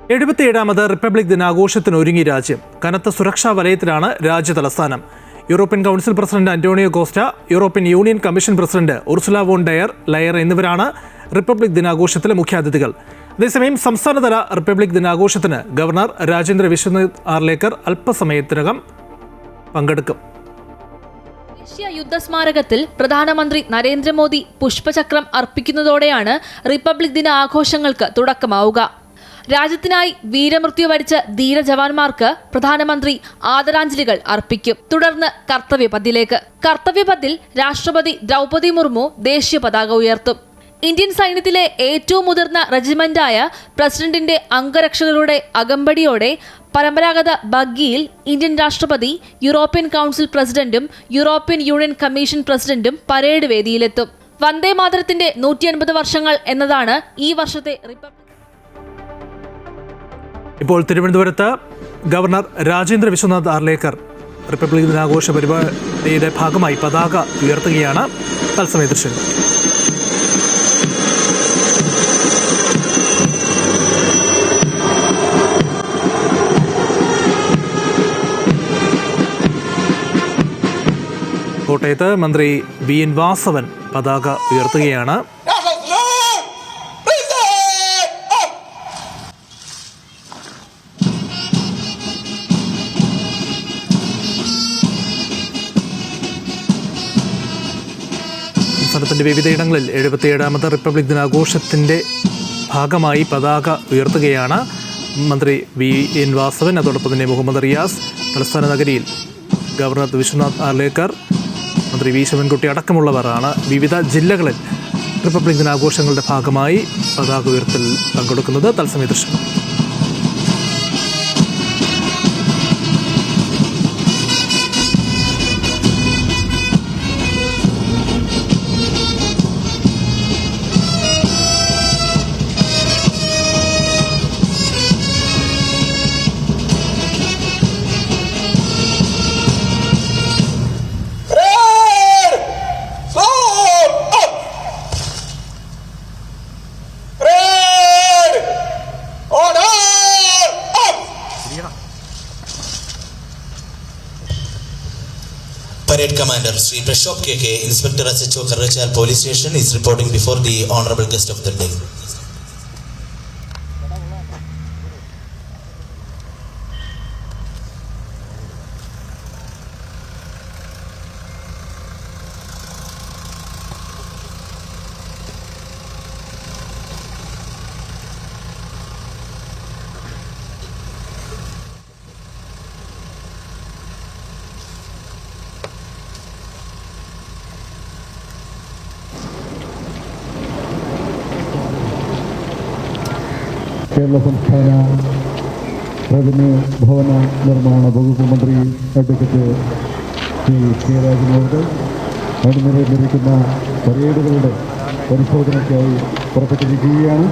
77ാമത് republic ദിനാഘോഷത്തിന് ഒരുങ്ങി രാജ്യം. കനത്ത സുരക്ഷാ വലയത്തിലാണ് രാജ്യ തലസ്ഥാനം. European council president Antonio Costa, European union commission president Ursula von der Leyen എന്നിവരാണ് റിപ്പബ്ലിക് ദിനാഘോഷത്തിലെ മുഖ്യാതിഥികൾ. അതേസമയം സംസ്ഥാനതല റിപ്പബ്ലിക് ദിനാഘോഷത്തിന് ഗവർണർ രാജേന്ദ്ര വിശ്വനാഥ് ആർലേക്കർ അല്പസമയത്തിനകം പങ്കെടുക്കും. ദേശീയ യുദ്ധസ്മാരകത്തിൽ പ്രധാനമന്ത്രി നരേന്ദ്രമോദി പുഷ്പചക്രം അർപ്പിക്കുന്നതോടെയാണ് റിപ്പബ്ലിക് ദിന ആഘോഷങ്ങൾക്ക് തുടക്കമാവുക. രാജ്യത്തിനായി വീരമൃത്യു വരിച്ച ധീര ജവാന്മാർക്ക് പ്രധാനമന്ത്രി ആദരാഞ്ജലികൾ അർപ്പിക്കും. തുടർന്ന് കർത്തവ്യപഥിൽ രാഷ്ട്രപതി ദ്രൗപദി മുർമു ദേശീയ പതാക ഉയർത്തും. ഇന്ത്യൻ സൈന്യത്തിലെ ഏറ്റവും മുതിർന്ന റെജിമെന്റായ പ്രസിഡന്റിന്റെ അംഗരക്ഷകരുടെ അകമ്പടിയോടെ പരമ്പരാഗത ബഗ്ഗിയിൽ ഇന്ത്യൻ രാഷ്ട്രപതി, യൂറോപ്യൻ കൗൺസിൽ പ്രസിഡന്റും യൂറോപ്യൻ യൂണിയൻ കമ്മീഷൻ പ്രസിഡന്റും പരേഡ് വേദിയിലെത്തും. വന്ദേ മാതരത്തിന്റെ 150 വർഷങ്ങൾ എന്നതാണ് ഈ വർഷത്തെ റിപ്പബ്ലിക്. ഇപ്പോൾ തിരുവനന്തപുരത്ത് ഗവർണർ രാജേന്ദ്ര വിശ്വനാഥ് ആർലേക്കർ റിപ്പബ്ലിക് ദിനാഘോഷ പരിപാടിയുടെ ഭാഗമായി പതാക ഉയർത്തുകയാണ്. തത്സമയ ദൃശ്യം. കോട്ടയത്ത് മന്ത്രി VN വാസവൻ പതാക ഉയർത്തുകയാണ്. സംസ്ഥാനത്തിന്റെ വിവിധയിടങ്ങളിൽ 77ാമത് റിപ്പബ്ലിക് ദിനാഘോഷത്തിന്റെ ഭാഗമായി പതാക ഉയർത്തുകയാണ് മന്ത്രി VN വാസവൻ. അതോടൊപ്പം തന്നെ മുഹമ്മദ് റിയാസ്, തലസ്ഥാന നഗരിയിൽ ഗവർണർ വിശ്വനാഥ് ആർലേക്കർ, മന്ത്രി V ശിവൻകുട്ടി അടക്കമുള്ളവരാണ് വിവിധ ജില്ലകളിൽ റിപ്പബ്ലിക് ദിനാഘോഷങ്ങളുടെ ഭാഗമായി പതാക ഉയർത്തൽ പങ്കെടുക്കുന്നത്. തത്സമയ ദൃശ്യം. Parade Commander Sri Prashop KK, Inspector SHO Karachal Police Station, is reporting before the Honorable Guest of the Day. Kerala സംസ്ഥാന റവന്യൂ ഭവന നിർമ്മാണ വകുപ്പ് മന്ത്രി അഡ്വക്കേറ്റ് ശ്രീ കെ രാജനോട് അണിനിരന്നിരിക്കുന്ന പരേഡുകളുടെ പരിശോധനയ്ക്കായി പുറപ്പെട്ടിരിക്കുകയാണ്.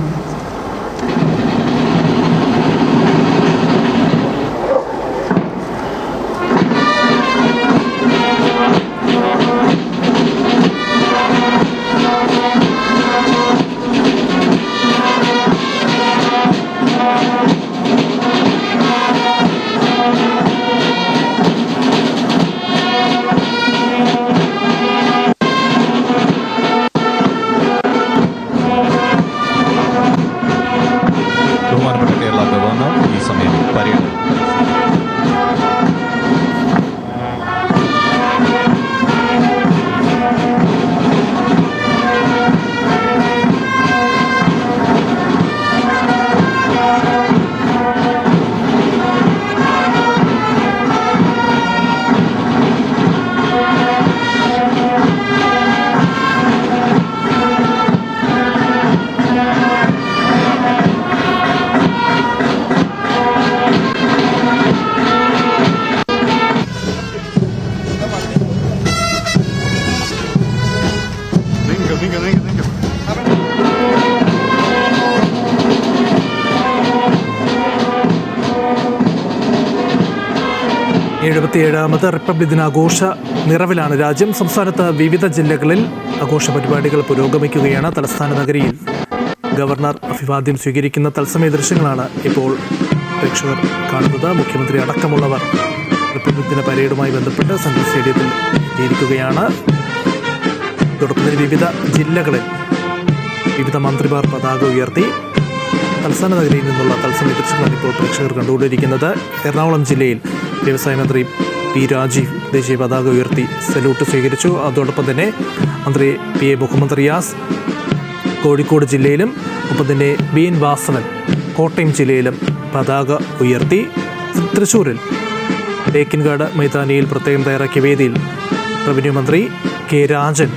എഴുപത്തിയേഴാമത് റിപ്പബ്ലിക് ദിനാഘോഷ നിറവിലാണ് രാജ്യം. സംസ്ഥാനത്ത് വിവിധ ജില്ലകളിൽ ആഘോഷ പരിപാടികൾ പുരോഗമിക്കുകയാണ്. തലസ്ഥാന നഗരിയിൽ ഗവർണർ അഭിവാദ്യം സ്വീകരിക്കുന്ന തത്സമയ ദൃശ്യങ്ങളാണ് ഇപ്പോൾ പ്രേക്ഷകർ കാണുന്നത്. മുഖ്യമന്ത്രി അടക്കമുള്ളവർ റിപ്പബ്ലിക് ദിന പരേഡുമായി ബന്ധപ്പെട്ട് സെൻട്രൽ സ്റ്റേഡിയത്തിൽ എത്തിയിരിക്കുകയാണ്. അതോടൊപ്പം തന്നെ വിവിധ ജില്ലകളിൽ വിവിധ മന്ത്രിമാർ പതാക ഉയർത്തി തലസ്ഥാന നഗരിയിൽ നിന്നുള്ള തത്സമയ ദൃശ്യങ്ങളാണ് ഇപ്പോൾ പ്രേക്ഷകർ കണ്ടുകൊണ്ടിരിക്കുന്നത്. എറണാകുളം ജില്ലയിൽ വ്യവസായ മന്ത്രി പി രാജീവ് ദേശീയ പതാക ഉയർത്തി സല്യൂട്ട് സ്വീകരിച്ചു. അതോടൊപ്പം തന്നെ മന്ത്രി പി എ മുഹമ്മദ് റിയാസ് കോഴിക്കോട് ജില്ലയിലും ഒപ്പം തന്നെ ബി എൻ വാസവൻ കോട്ടയം ജില്ലയിലും പതാക ഉയർത്തി. തൃശ്ശൂരിൽ തേക്കിൻകാട് മൈതാനിയിൽ പ്രത്യേകം തയ്യാറാക്കിയ വേദിയിൽ റവന്യൂ മന്ത്രി കെ രാജൻ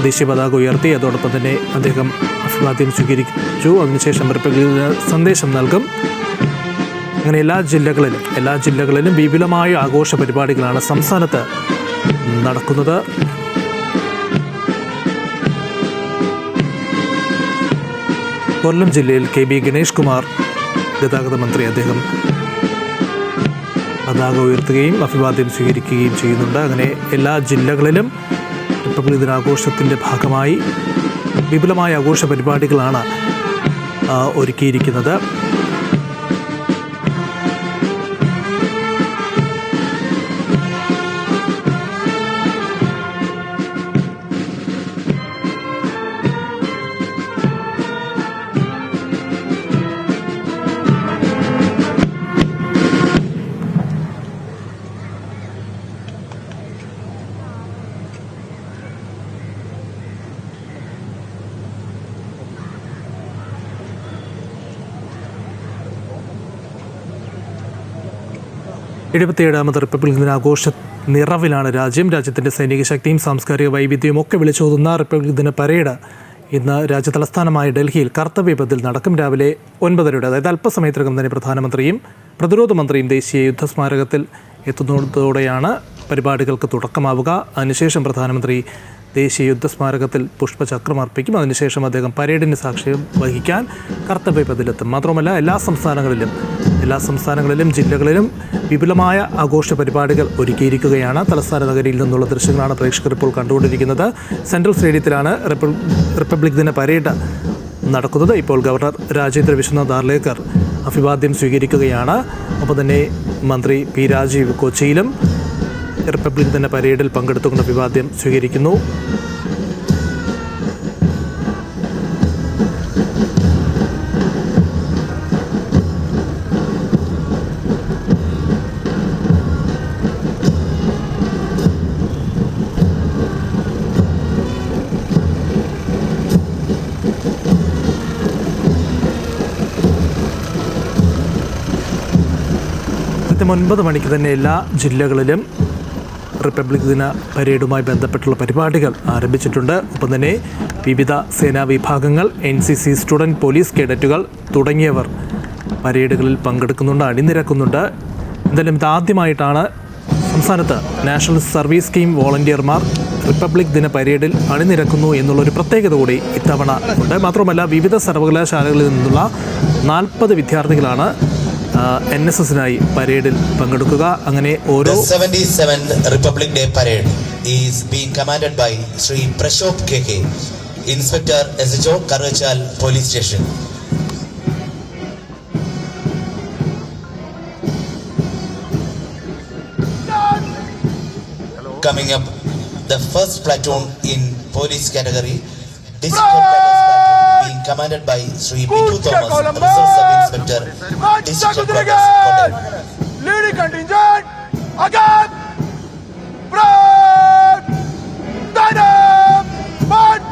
ദേശീയ പതാക ഉയർത്തി. അതോടൊപ്പം തന്നെ അദ്ദേഹം അഭിവാദ്യം സ്വീകരിച്ചു. അതിനുശേഷം റിപ്പബ്ലിക് ദിന സന്ദേശം നൽകും. അങ്ങനെ എല്ലാ ജില്ലകളിലും വിപുലമായ ആഘോഷ പരിപാടികളാണ് സംസ്ഥാനത്ത് നടക്കുന്നത്. കൊല്ലം ജില്ലയിൽ കെ ബി ഗണേഷ് കുമാർ ഗതാഗത മന്ത്രി, അദ്ദേഹം പതാക ഉയർത്തുകയും അഭിവാദ്യം സ്വീകരിക്കുകയും ചെയ്യുന്നുണ്ട്. അങ്ങനെ എല്ലാ ജില്ലകളിലും റിപ്പബ്ലിക് ദിനാഘോഷത്തിൻ്റെ ഭാഗമായി വിപുലമായ ആഘോഷ പരിപാടികളാണ് ഒരുക്കിയിരിക്കുന്നത്. എഴുപത്തിയേഴാമത് റിപ്പബ്ലിക് ദിനാഘോഷ നിറവിലാണ് രാജ്യത്തിൻ്റെ സൈനിക ശക്തിയും സാംസ്കാരിക വൈവിധ്യവും ഒക്കെ വിളിച്ചോതുന്ന റിപ്പബ്ലിക് ദിന പരേഡ് ഇന്ന് രാജ്യതലസ്ഥാനമായ ഡൽഹിയിൽ കർത്തവ്യപഥിൽ നടക്കും. രാവിലെ 9:30, അതായത് അല്പസമയത്തിനകം തന്നെ പ്രധാനമന്ത്രിയും പ്രതിരോധ മന്ത്രിയും ദേശീയ യുദ്ധസ്മാരകത്തിൽ എത്തുന്നതോടെയാണ് പരിപാടികൾക്ക് തുടക്കമാവുക. അതിനുശേഷം പ്രധാനമന്ത്രി ദേശീയ യുദ്ധസ്മാരകത്തിൽ പുഷ്പചക്രം അർപ്പിക്കും. അതിനുശേഷം അദ്ദേഹം പരേഡിന് സാക്ഷ്യം വഹിക്കാൻ കർത്തവ്യപഥിലെത്തും. മാത്രമല്ല എല്ലാ സംസ്ഥാനങ്ങളിലും ജില്ലകളിലും വിപുലമായ ആഘോഷ പരിപാടികൾ ഒരുക്കിയിരിക്കുകയാണ്. തലസ്ഥാന നഗരിയിൽ നിന്നുള്ള ദൃശ്യങ്ങളാണ് പ്രേക്ഷകർ ഇപ്പോൾ കണ്ടുകൊണ്ടിരിക്കുന്നത്. സെൻട്രൽ സ്റ്റേഡിയത്തിലാണ് റിപ്പബ്ലിക് ദിന പരേഡ് നടക്കുന്നത്. ഇപ്പോൾ ഗവർണർ രാജേന്ദ്ര വിശ്വനാഥ് ആർലേക്കർ അഭിവാദ്യം സ്വീകരിക്കുകയാണ്. ഒപ്പം തന്നെ മന്ത്രി പി രാജീവ് കൊച്ചിയിലും റിപ്പബ്ലിക് ദിന പരേഡിൽ പങ്കെടുത്തുകൊണ്ട് അഭിവാദ്യം സ്വീകരിക്കുന്നു. കൃത്യം 9 മണിക്ക് തന്നെ എല്ലാ ജില്ലകളിലും റിപ്പബ്ലിക് ദിന പരേഡുമായി ബന്ധപ്പെട്ടുള്ള പരിപാടികൾ ആരംഭിച്ചിട്ടുണ്ട്. ഒപ്പം തന്നെ വിവിധ സേനാ വിഭാഗങ്ങൾ, NCC, സ്റ്റുഡൻറ് പോലീസ് കേഡറ്റുകൾ തുടങ്ങിയവർ പരേഡുകളിൽ പങ്കെടുക്കുന്നുണ്ട്, അണിനിരക്കുന്നുണ്ട്. എന്തായാലും ഇതാദ്യമായിട്ടാണ് സംസ്ഥാനത്ത് നാഷണൽ സർവീസ് സ്കീം വോളണ്ടിയർമാർ റിപ്പബ്ലിക് ദിന പരേഡിൽ അണിനിരക്കുന്നു എന്നുള്ളൊരു പ്രത്യേകത കൂടി ഇത്തവണ ഉണ്ട്. മാത്രമല്ല വിവിധ സർവകലാശാലകളിൽ നിന്നുള്ള 40 വിദ്യാർത്ഥികളാണ് NSSനായി പരേഡിൽ പങ്കെടുക്കുക. അങ്ങനെ ഓരോ 77th Republic Day Parade is being commanded by Sri Prashop KK, Inspector SHO, Karachal Police Station. Coming up, the first platoon in police category, District Headquarters Platoon, being commanded by Sri Bitu Thomas, Reserve Sub-Inspector, District Headquarters, Kottayam. Leading contingent, again, front, stand march.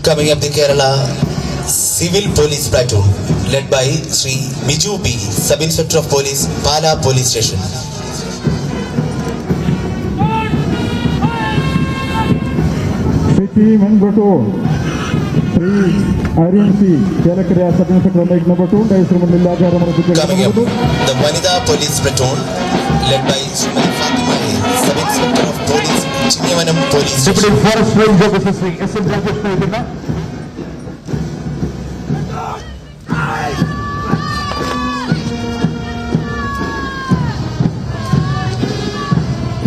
Coming up, the Kerala Civil Police Platoon, led by Sri Biju B, Sub-Inspector of Police, Pala Police Station. City Men Platoon, Sri Aryan C, Chalakriya Sub-Inspector Number 2, Coming up, the Vanida Police Platoon, led by Srimati Fatima A, Sub-Inspector of Police, Chingavanam police Deputy Forest Range Officer Sri S.M. Rajesh നൽകുന്ന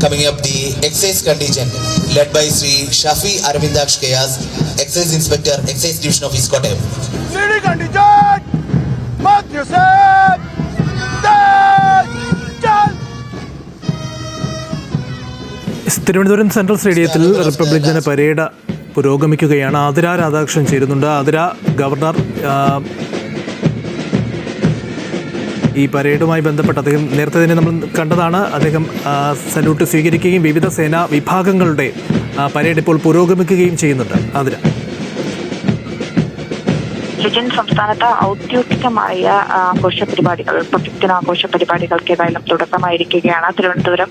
Coming up, the excise contingent led by Sri Shafi Arvindaksh Kayas, Excise Inspector, Excise Division Office, Kottayam. Leading contingent, Matthew Sen, Chal. Thiruvananthapuram central സ്റ്റേഡിയത്തിൽ republic ദിന parade പുരോഗമിക്കുകയാണ്. ആതിര രാധാകൃഷ്ണൻ ചേരുന്നുണ്ട്. Athira, governor ഈ പരേഡുമായി ബന്ധപ്പെട്ട് അദ്ദേഹം നേരത്തെ തന്നെ നമ്മൾ കണ്ടതാണ്. അദ്ദേഹം സല്യൂട്ട് സ്വീകരിക്കുകയും വിവിധ സേനാ വിഭാഗങ്ങളുടെ പരേഡ് ഇപ്പോൾ പുരോഗമിക്കുകയും ചെയ്യുന്നുണ്ട്. ആതിര. ലിജൻ, സംസ്ഥാനത്ത് ഔദ്യോഗികമായ ആഘോഷ പരിപാടികൾ, റിപ്പബ്ലിക് ദിനാഘോഷ പരിപാടികൾക്ക് ഏതായാലും തുടക്കമായിരിക്കുകയാണ്. തിരുവനന്തപുരം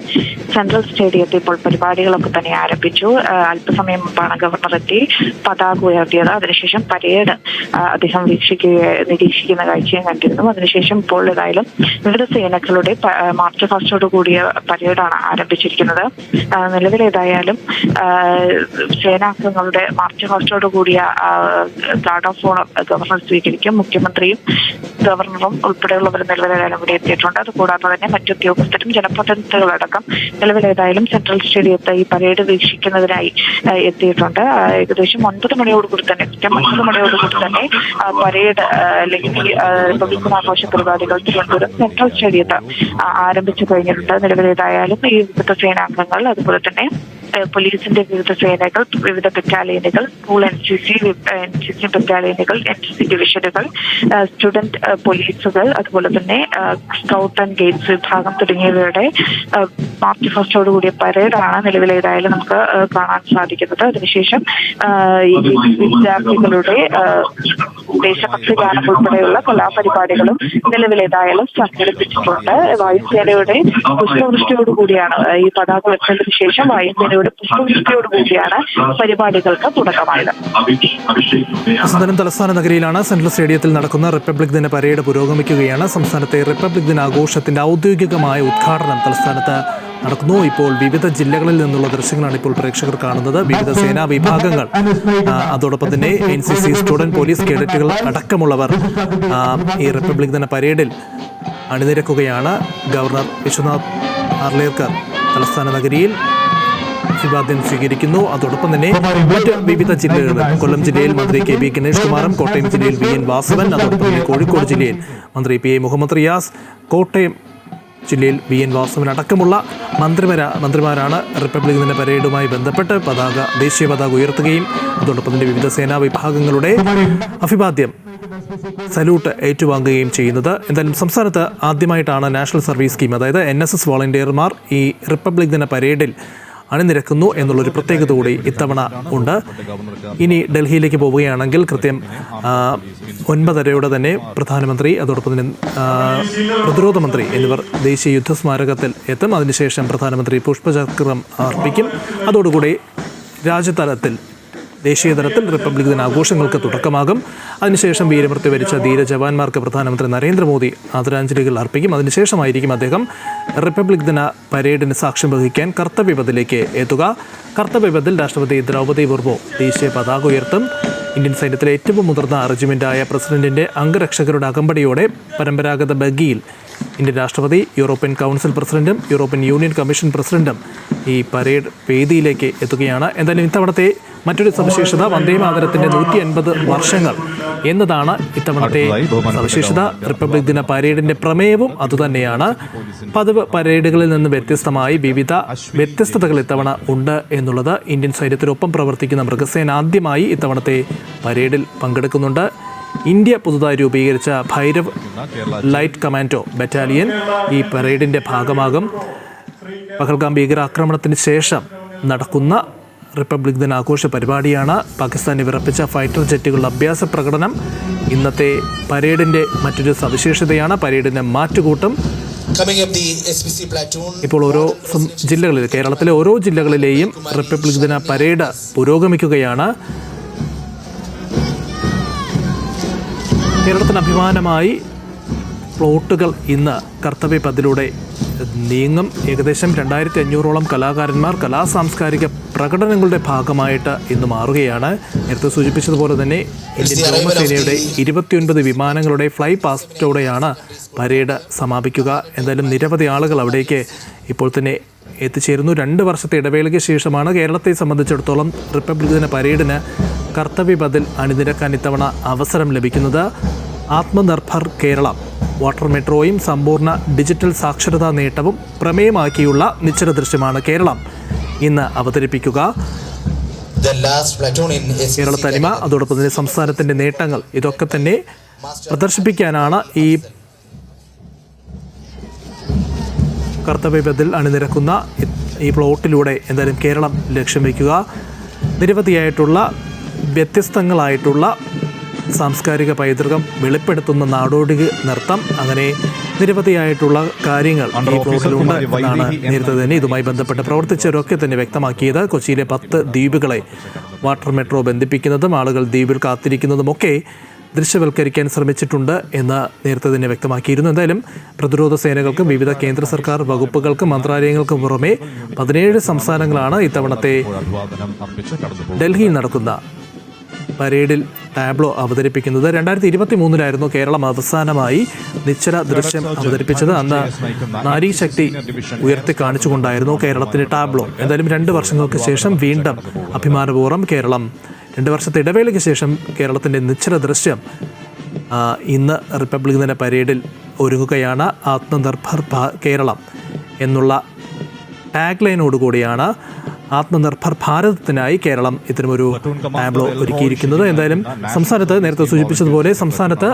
സെൻട്രൽ സ്റ്റേഡിയത്തിൽ ഇപ്പോൾ പരിപാടികളൊക്കെ തന്നെ ആരംഭിച്ചു. അല്പസമയം മുമ്പാണ് ഗവർണർ എത്തി പതാക ഉയർത്തിയത്. അതിനുശേഷം പരേഡ് അദ്ദേഹം നിരീക്ഷിക്കുന്ന കാഴ്ചയും കണ്ടിരുന്നു. അതിനുശേഷം ഇപ്പോൾ ഏതായാലും വിവിധ സേനകളുടെ മാർച്ച് ഫാസ്റ്റോട് കൂടിയ പരേഡാണ് ആരംഭിച്ചിരിക്കുന്നത്. നിലവിലേതായാലും സേനാംഗങ്ങളുടെ മാർച്ച് ഫാസ്റ്റോട് കൂടിയ ഗാർഡ് ഓഫ് ഓണർ ഗവർണർ സ്വീകരിക്കും. മുഖ്യമന്ത്രിയും ഗവർണറും ഉൾപ്പെടെയുള്ളവർ നിലവിലേതായാലും ഇവിടെ എത്തിയിട്ടുണ്ട്. അതുകൂടാതെ തന്നെ മറ്റു ഉദ്യോഗസ്ഥരും ജനപ്രതിനിധികളടക്കം നിലവിലേതായാലും സെൻട്രൽ സ്റ്റേഡിയത്ത് ഈ പരേഡ് വീക്ഷിക്കുന്നതിനായി എത്തിയിട്ടുണ്ട്. ഏകദേശം 9 മണിയോടുകൂടി തന്നെ പരേഡ് അല്ലെങ്കിൽ റിപ്പബ്ലിക് ദിനാഘോഷ പരിപാടികൾ തിരുവനന്തപുരം സെൻട്രൽ സ്റ്റേഡിയത്ത് ആരംഭിച്ചു കഴിഞ്ഞിട്ടുണ്ട്. നിലവിലേതായാലും ഈ വിവിധ സേനാംഗങ്ങൾ, അതുപോലെ തന്നെ പോലീസിന്റെ വിവിധ സേനകൾ, വിവിധ ബറ്റാലിയനുകൾ, സ്കൂൾ NCC ബറ്റാലിയനുകൾ, NCC ഡിവിഷനുകൾ, സ്റ്റുഡന്റ് പോലീസുകൾ, അതുപോലെ തന്നെ സ്കൗട്ട് ആൻഡ് ഗൈഡ്സ് വിഭാഗം തുടങ്ങിയവയുടെ മാർച്ച് ഫാസ്റ്റോടുകൂടിയ പരേഡാണ് നിലവിലേതായാലും നമുക്ക് കാണാൻ സാധിക്കുന്നത്. അതിനുശേഷം വിദ്യാർത്ഥികളുടെ ദേശഭക്തി ഗാനം ഉൾപ്പെടെയുള്ള കലാപരിപാടികളും നിലവിലേതായാലും സംഘടിപ്പിച്ചിട്ടുണ്ട്. വായുസേനയുടെ പുഷ്പവൃഷ്ടിയോടുകൂടിയാണ് ഈ പതാക വെച്ചതിനു ശേഷം വായുസേനയുടെ പുഷ്പവൃഷ്ടിയോടുകൂടിയാണ് പരിപാടികൾക്ക് തുടക്കമായത്. സംസ്ഥാനം തലസ്ഥാന നഗരിയിലാണ് സെൻട്രൽ സ്റ്റേഡിയത്തിൽ നടക്കുന്ന റിപ്പബ്ലിക് ദിന പരേഡ് പുരോഗമിക്കുകയാണ്. സംസ്ഥാനത്തെ റിപ്പബ്ലിക് ദിനാഘോഷത്തിന്റെ ഔദ്യോഗികമായ ഉദ്ഘാടനം തലസ്ഥാനത്ത് നടക്കുന്നു. ഇപ്പോൾ വിവിധ ജില്ലകളിൽ നിന്നുള്ള ദൃശ്യങ്ങളാണ് ഇപ്പോൾ പ്രേക്ഷകർ കാണുന്നത്. വിവിധ സേനാ വിഭാഗങ്ങൾ, അതോടൊപ്പം തന്നെ NCC, സ്റ്റുഡന്റ് പോലീസ് കേഡറ്റുകൾ അടക്കമുള്ളവർ ഈ റിപ്പബ്ലിക് ദിന പരേഡിൽ അണിനിരക്കുകയാണ്. ഗവർണർ വിശ്വനാഥ് ആർലേക്കർ തലസ്ഥാന നഗരിയിൽ അഭിവാദ്യം സ്വീകരിക്കുന്നു. അതോടൊപ്പം തന്നെ മറ്റ് വിവിധ ജില്ലകളിൽ, കൊല്ലം ജില്ലയിൽ മന്ത്രി KB ഗണേഷ് കുമാറും, കോട്ടയം ജില്ലയിൽ VN വാസവൻ, അതോടൊപ്പം തന്നെ കോഴിക്കോട് ജില്ലയിൽ മന്ത്രി PA മുഹമ്മദ് റിയാസ്, കോട്ടയം ജില്ലയിൽ VN വാസവൻ അടക്കമുള്ള മന്ത്രിമാരാണ് റിപ്പബ്ലിക് ദിന പരേഡുമായി ബന്ധപ്പെട്ട് ദേശീയ പതാക ഉയർത്തുകയും അതോടൊപ്പം തന്നെ വിവിധ സേനാ വിഭാഗങ്ങളുടെ അഭിവാദ്യം, സല്യൂട്ട് ഏറ്റുവാങ്ങുകയും ചെയ്യുന്നത്. എന്തായാലും സംസ്ഥാനത്ത് ആദ്യമായിട്ടാണ് നാഷണൽ സർവീസ് സ്കീം, അതായത് NSS വോളണ്ടിയർമാർ ഈ റിപ്പബ്ലിക് ദിന പരേഡിൽ അണിനിരക്കുന്നു എന്നുള്ളൊരു പ്രത്യേകത കൂടി ഇത്തവണ ഉണ്ട്. ഇനി ഡൽഹിയിലേക്ക് പോവുകയാണെങ്കിൽ കൃത്യം 9:30 തന്നെ പ്രധാനമന്ത്രി, അതോടൊപ്പം തന്നെ പ്രതിരോധ മന്ത്രി എന്നിവർ ദേശീയ യുദ്ധസ്മാരകത്തിൽ എത്തും. അതിനുശേഷം പ്രധാനമന്ത്രി പുഷ്പചക്രം അർപ്പിക്കും. അതോടുകൂടി രാജ്യതലത്തിൽ, ദേശീയ തലത്തിൽ റിപ്പബ്ലിക് ദിനാഘോഷങ്ങൾക്ക് തുടക്കമാകും. അതിനുശേഷം വീരമൃത്യു വരിച്ച ധീര ജവാന്മാർക്ക് പ്രധാനമന്ത്രി നരേന്ദ്രമോദി ആദരാഞ്ജലികൾ അർപ്പിക്കും. അതിനുശേഷമായിരിക്കും അദ്ദേഹം റിപ്പബ്ലിക് ദിന പരേഡിന് സാക്ഷ്യം വഹിക്കാൻ കർത്തവ്യപഥിലേക്ക് എത്തുക. കർത്തവ്യപഥിൽ രാഷ്ട്രപതി ദ്രൗപദി മുർമു ദേശീയ പതാക ഉയർത്തും. ഇന്ത്യൻ സൈന്യത്തിലെ ഏറ്റവും മുതിർന്ന റെജിമെൻ്റായ പ്രസിഡന്റിൻ്റെ അംഗരക്ഷകരുടെ അകമ്പടിയോടെ പരമ്പരാഗത ബഗ്ഗിയിൽ ഇന്ത്യൻ രാഷ്ട്രപതി, യൂറോപ്യൻ കൗൺസിൽ പ്രസിഡന്റും യൂറോപ്യൻ യൂണിയൻ കമ്മീഷൻ പ്രസിഡന്റും ഈ പരേഡ് വേദിയിലേക്ക് എത്തുകയാണ്. എന്തായാലും ഇത്തവണത്തെ മറ്റൊരു സവിശേഷത വന്ദേമാതരത്തിൻ്റെ 150 വർഷങ്ങൾ എന്നതാണ് ഇത്തവണത്തെ സവിശേഷത. റിപ്പബ്ലിക് ദിന പരേഡിൻ്റെ പ്രമേയവും അതുതന്നെയാണ്. പതിവ് പരേഡുകളിൽ നിന്ന് വ്യത്യസ്തമായി വിവിധ വ്യത്യസ്തതകൾ ഇത്തവണ ഉണ്ട് എന്നുള്ളത്. ഇന്ത്യൻ സൈന്യത്തിനൊപ്പം പ്രവർത്തിക്കുന്ന മൃഗസേന ആദ്യമായി ഇത്തവണത്തെ പരേഡിൽ പങ്കെടുക്കുന്നുണ്ട്. ഇന്ത്യ പുതുതായി രൂപീകരിച്ച ഭൈരവ് ലൈറ്റ് കമാൻഡോ ബറ്റാലിയൻ ഈ പരേഡിൻ്റെ ഭാഗമാകും. പഹൽഗാം ഭീകരാക്രമണത്തിന് ശേഷം നടക്കുന്ന റിപ്പബ്ലിക് ദിനാഘോഷ പരിപാടിയാണ്. പാകിസ്ഥാനെ വിറപ്പിച്ച ഫൈറ്റർ ജെറ്റുകളുടെ അഭ്യാസ പ്രകടനം ഇന്നത്തെ പരേഡിൻ്റെ മറ്റൊരു സവിശേഷതയാണ്. പരേഡിന് മാറ്റുകൂട്ടും. ഇപ്പോൾ ഓരോ ജില്ലകളിൽ, കേരളത്തിലെ ഓരോ ജില്ലകളിലെയും റിപ്പബ്ലിക് ദിന പരേഡ് പുരോഗമിക്കുകയാണ്. കേരളത്തിന് അഭിമാനമായി പ്ലോട്ടുകൾ ഇന്ന് കർത്തവ്യപഥിലൂടെ നീങ്ങും. ഏകദേശം 2500ഓളം കലാകാരന്മാർ സാംസ്കാരിക പ്രകടനങ്ങളുടെ ഭാഗമായിട്ട് ഇന്ന് മാറുകയാണ്. നേരത്തെ സൂചിപ്പിച്ചതുപോലെ തന്നെ ഇന്ത്യൻ വ്യോമസേനയുടെ 29 വിമാനങ്ങളുടെ ഫ്ലൈ പാസ്റ്റോടെയാണ് പരേഡ് സമാപിക്കുക. എന്തായാലും നിരവധി ആളുകൾ അവിടേക്ക് ഇപ്പോൾ തന്നെ എത്തിച്ചേരുന്നു. 2 വർഷത്തെ ഇടവേളയ്ക്ക് ശേഷമാണ് കേരളത്തെ സംബന്ധിച്ചിടത്തോളം റിപ്പബ്ലിക് ദിന പരേഡിന് കർത്തവ്യപഥിൽ അണിനിരക്കാൻ ഇത്തവണ അവസരം ലഭിക്കുന്നത്. ആത്മനിർഭർ കേരളം, വാട്ടർ മെട്രോയും സമ്പൂർണ്ണ ഡിജിറ്റൽ സാക്ഷരതാ നേട്ടവും പ്രമേയമാക്കിയുള്ള നിശ്ചല ദൃശ്യമാണ് കേരളം ഇന്ന് അവതരിപ്പിക്കുക. കേരള തനിമ, അതോടൊപ്പം തന്നെ സംസ്ഥാനത്തിൻ്റെ നേട്ടങ്ങൾ, ഇതൊക്കെ തന്നെ പ്രദർശിപ്പിക്കാനാണ് ഈ കർത്തവ്യപഥിൽ അണിനിരക്കുന്ന ഈ പ്ലോട്ടിലൂടെ എന്തായാലും കേരളം ലക്ഷ്യം വയ്ക്കുക. നിരവധിയായിട്ടുള്ള വ്യത്യസ്തങ്ങളായിട്ടുള്ള സാംസ്കാരിക പൈതൃകം വെളിപ്പെടുത്തുന്ന നാടോടി നൃത്തം, അങ്ങനെ നിരവധിയായിട്ടുള്ള കാര്യങ്ങൾ ഈ പ്ലോട്ടിലുണ്ട് എന്നാണ് നേരത്തെ തന്നെ ഇതുമായി ബന്ധപ്പെട്ട് പ്രവർത്തിച്ചവരൊക്കെ തന്നെ വ്യക്തമാക്കിയത്. കൊച്ചിയിലെ 10 ദ്വീപുകളെ വാട്ടർ മെട്രോ ബന്ധിപ്പിക്കുന്നതും ആളുകൾ ദ്വീപിൽ കാത്തിരിക്കുന്നതുമൊക്കെ ദൃശ്യവൽക്കരിക്കാൻ ശ്രമിച്ചിട്ടുണ്ട് എന്ന് നേരത്തെ തന്നെ വ്യക്തമാക്കിയിരുന്നു. എന്തായാലും പ്രതിരോധ സേനകൾക്കും വിവിധ കേന്ദ്ര സർക്കാർ വകുപ്പുകൾക്കും മന്ത്രാലയങ്ങൾക്കും പുറമെ 17 സംസ്ഥാനങ്ങളാണ് ഇത്തവണത്തെ ഡൽഹിയിൽ നടക്കുന്ന പരേഡിൽ ടാബ്ലോ അവതരിപ്പിക്കുന്നത്. 2023 കേരളം അവസാനമായി നിശ്ചല ദൃശ്യം അവതരിപ്പിച്ചത്. അന്ന് നാരീശക്തി ഉയർത്തി കാണിച്ചുകൊണ്ടായിരുന്നു കേരളത്തിന്റെ ടാബ്ലോ. എന്തായാലും 2 വർഷങ്ങൾക്ക് ശേഷം വീണ്ടും അഭിമാനപൂർവ്വം കേരളം 2 വർഷത്തെ ഇടവേളയ്ക്ക് ശേഷം കേരളത്തിൻ്റെ നിശ്ചല ദൃശ്യം ഇന്ന് റിപ്പബ്ലിക് ദിന പരേഡിൽ ഒരുങ്ങുകയാണ്. ആത്മനിർഭർ കേരളം എന്നുള്ള ടാഗ് ലൈനോടുകൂടിയാണ് ആത്മനിർഭർ ഭാരതത്തിനായി കേരളം ഇത്തരമൊരു ടാബ്ലോ ഒരുക്കിയിരിക്കുന്നത്. എന്തായാലും സംസ്ഥാനത്ത് നേരത്തെ സൂചിപ്പിച്ചതുപോലെ സംസ്ഥാനത്ത്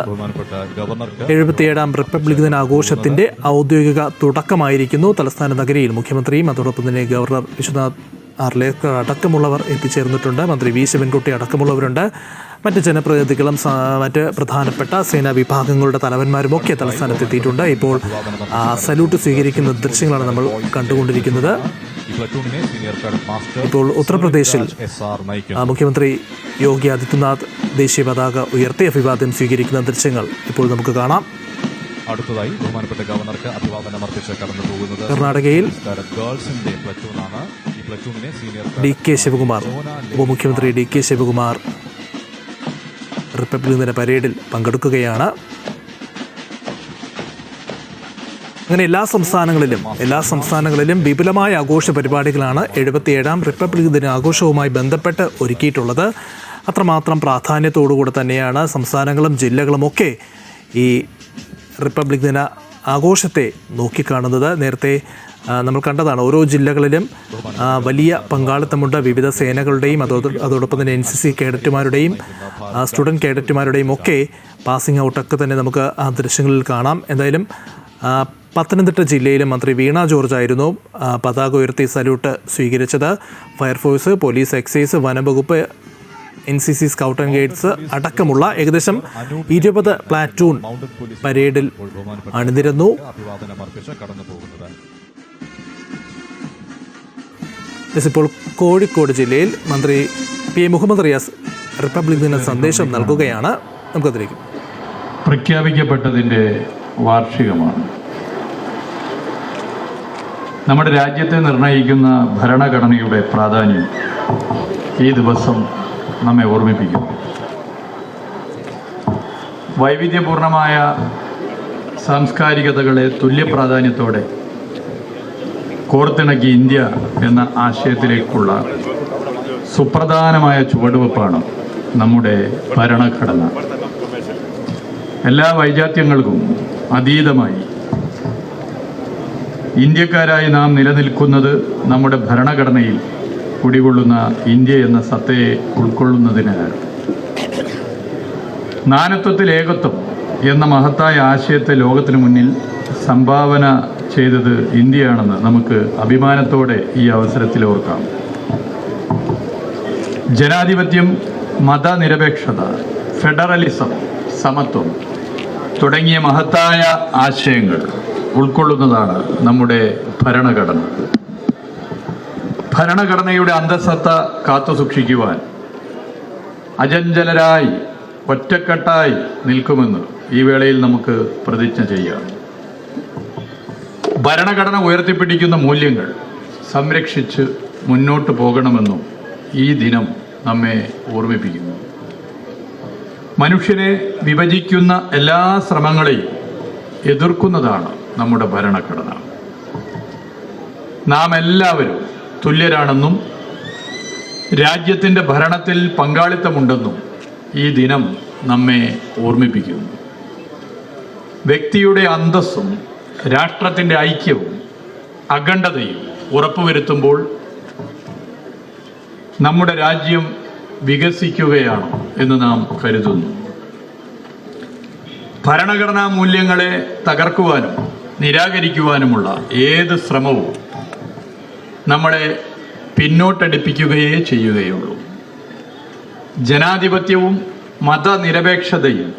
77ാം റിപ്പബ്ലിക് ദിനാഘോഷത്തിൻ്റെ ഔദ്യോഗിക തുടക്കമായിരിക്കുന്നു. തലസ്ഥാന നഗരിയിൽ മുഖ്യമന്ത്രിയും അതോടൊപ്പം തന്നെ ഗവർണർ വിശ്വനാഥ് ആർലേക്കർ അടക്കമുള്ളവർ എത്തിച്ചേർന്നിട്ടുണ്ട്. മന്ത്രി വി ശിവൻകുട്ടി അടക്കമുള്ളവരുണ്ട്. മറ്റ് ജനപ്രതിനിധികളും മറ്റ് പ്രധാനപ്പെട്ട സേനാ വിഭാഗങ്ങളുടെ തലവന്മാരുമൊക്കെ തലസ്ഥാനത്തെത്തിയിട്ടുണ്ട്. ഇപ്പോൾ സല്യൂട്ട് സ്വീകരിക്കുന്ന ദൃശ്യങ്ങളാണ് നമ്മൾ കണ്ടുകൊണ്ടിരിക്കുന്നത്. ഇപ്പോൾ ഉത്തർപ്രദേശിൽ മുഖ്യമന്ത്രി യോഗി ആദിത്യനാഥ് ദേശീയ പതാക ഉയർത്തി അഭിവാദ്യം സ്വീകരിക്കുന്ന ദൃശ്യങ്ങൾ ഇപ്പോൾ നമുക്ക് കാണാം. അടുത്തതായി ബഹുമാനപ്പെട്ട ഗവർണർക്ക് അഭിവാദനം അർപ്പിച്ച് കടന്നു പോകുന്നത് കർണാടകയിൽ ഗേൾസിന്റെ പ്ലറ്റൂണാണ്. ഈ പ്ലറ്റൂണിനെ സീനിയർ DK ശിവകുമാർ, ഉപമുഖ്യമന്ത്രി DK ശിവകുമാർ റിപ്പബ്ലിക് ദിന പരേഡിൽ പങ്കെടുക്കുകയാണ്. അങ്ങനെ എല്ലാ സംസ്ഥാനങ്ങളിലും വിപുലമായ ആഘോഷ പരിപാടികളാണ് 77ാം റിപ്പബ്ലിക് ദിന ആഘോഷവുമായി ബന്ധപ്പെട്ട് ഒരുക്കിയിട്ടുള്ളത്. അത്രമാത്രം പ്രാധാന്യത്തോടുകൂടെ തന്നെയാണ് സംസ്ഥാനങ്ങളും ജില്ലകളുമൊക്കെ ഈ റിപ്പബ്ലിക് ദിന ആഘോഷത്തെ നോക്കിക്കാണുന്നത്. നേരത്തെ നമ്മൾ കണ്ടതാണ്, ഓരോ ജില്ലകളിലും വലിയ പങ്കാളിത്തമുണ്ട്. വിവിധ സേനകളുടെയും അതോടൊപ്പം തന്നെ NCC കേഡറ്റുമാരുടെയും സ്റ്റുഡൻറ് കേഡറ്റുമാരുടെയും ഒക്കെ പാസിംഗ് ഔട്ടൊക്കെ തന്നെ നമുക്ക് ആ ദൃശ്യങ്ങളിൽ കാണാം. എന്തായാലും പത്തനംതിട്ട ജില്ലയിലും മന്ത്രി വീണ ജോർജ് ആയിരുന്നു പതാക ഉയർത്തി സല്യൂട്ട് സ്വീകരിച്ചത്. ഫയർഫോഴ്സ്, പോലീസ്, എക്സൈസ്, വനംവകുപ്പ്, NCC സ്കൗട്ട് ആൻഡ് ഗൈഡ്സ് അടക്കമുള്ള ഏകദേശം 20 പ്ലാറ്റൂൺ പരേഡിൽ അണിനിരന്നു. ഇപ്പോൾ കോഴിക്കോട് ജില്ലയിൽ മന്ത്രി PA മുഹമ്മദ് റിയാസ് റിപ്പബ്ലിക് ദിന സന്ദേശം നൽകുകയാണ്. നമുക്കതിലേക്ക്. പ്രഖ്യാപിക്കപ്പെട്ടതിൻ്റെ വാർഷികമാണ്. നമ്മുടെ രാജ്യത്തെ നിർണയിക്കുന്ന ഭരണഘടനയുടെ പ്രാധാന്യം ഈ ദിവസം നമ്മെ ഓർമ്മിപ്പിക്കുന്നു. വൈവിധ്യപൂർണമായ സാംസ്കാരികതകളെ തുല്യപ്രാധാന്യത്തോടെ കോർത്തിണക്കി ഇന്ത്യ എന്ന ആശയത്തിലേക്കുള്ള സുപ്രധാനമായ ചുവടുവെപ്പാണ് നമ്മുടെ ഭരണഘടന. എല്ലാ വൈജാത്യങ്ങൾക്കും അതീതമായി ഇന്ത്യക്കാരായി നാം നിലനിൽക്കുന്നത് നമ്മുടെ ഭരണഘടനയിൽ കുടികൊള്ളുന്ന ഇന്ത്യ എന്ന സത്തയെ ഉൾക്കൊള്ളുന്നതിനാണ്. നാനത്വത്തിൽ ഏകത്വം എന്ന മഹത്തായ ആശയത്തെ ലോകത്തിനു മുന്നിൽ സംഭാവന ചെയ്തത് ഇന്ത്യയാണെന്ന് നമുക്ക് അഭിമാനത്തോടെ ഈ അവസരത്തിൽ ഓർക്കാം. ജനാധിപത്യം, മതനിരപേക്ഷത, ഫെഡറലിസം, സമത്വം തുടങ്ങിയ മഹത്തായ ആശയങ്ങൾ ഉൾക്കൊള്ളുന്നതാണ് നമ്മുടെ ഭരണഘടന. ഭരണഘടനയുടെ അന്തഃസത്ത കാത്തുസൂക്ഷിക്കുവാൻ അചഞ്ചലരായി ഒറ്റക്കെട്ടായി നിൽക്കുമെന്ന് ഈ വേളയിൽ നമുക്ക് പ്രതിജ്ഞ ചെയ്യാം. ഭരണഘടന ഉയർത്തിപ്പിടിക്കുന്ന മൂല്യങ്ങൾ സംരക്ഷിച്ച് മുന്നോട്ട് പോകണമെന്നും ഈ ദിനം നമ്മെ ഓർമ്മിപ്പിക്കുന്നു. മനുഷ്യനെ വിഭജിക്കുന്ന എല്ലാ ശ്രമങ്ങളെയും എതിർക്കുന്നതാണ് നമ്മുടെ ഭരണഘടന. നാം എല്ലാവരും തുല്യരാണെന്നും രാജ്യത്തിൻ്റെ ഭരണത്തിൽ പങ്കാളിത്തമുണ്ടെന്നും ഈ ദിനം നമ്മെ ഓർമ്മിപ്പിക്കുന്നു. വ്യക്തിയുടെ അന്തസ്സും രാഷ്ട്രത്തിൻ്റെ ഐക്യവും അഖണ്ഡതയും ഉറപ്പുവരുത്തുമ്പോൾ നമ്മുടെ രാജ്യം വികസിക്കുകയാണ് എന്ന് നാം കരുതുന്നു. ഭരണഘടനാ മൂല്യങ്ങളെ തകർക്കുവാനും നിരാകരിക്കുവാനുമുള്ള ഏത് ശ്രമവും നമ്മളെ പിന്നോട്ടടിപ്പിക്കുകയേ ചെയ്യുകയുള്ളൂ. ജനാധിപത്യവും മതനിരപേക്ഷതയും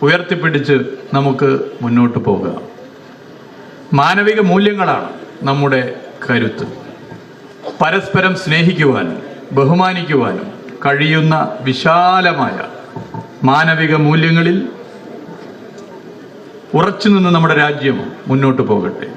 ഉയർത്തിപ്പിടിച്ച് നമുക്ക് മുന്നോട്ട് പോകാം. മാനവിക മൂല്യങ്ങളാണ് നമ്മുടെ കരുത്ത്. പരസ്പരം സ്നേഹിക്കുവാനും ബഹുമാനിക്കുവാനും കഴിയുന്ന വിശാലമായ മാനവിക മൂല്യങ്ങളിൽ ഉറച്ചുനിന്ന് നമ്മുടെ രാജ്യം മുന്നോട്ട് പോകട്ടെ.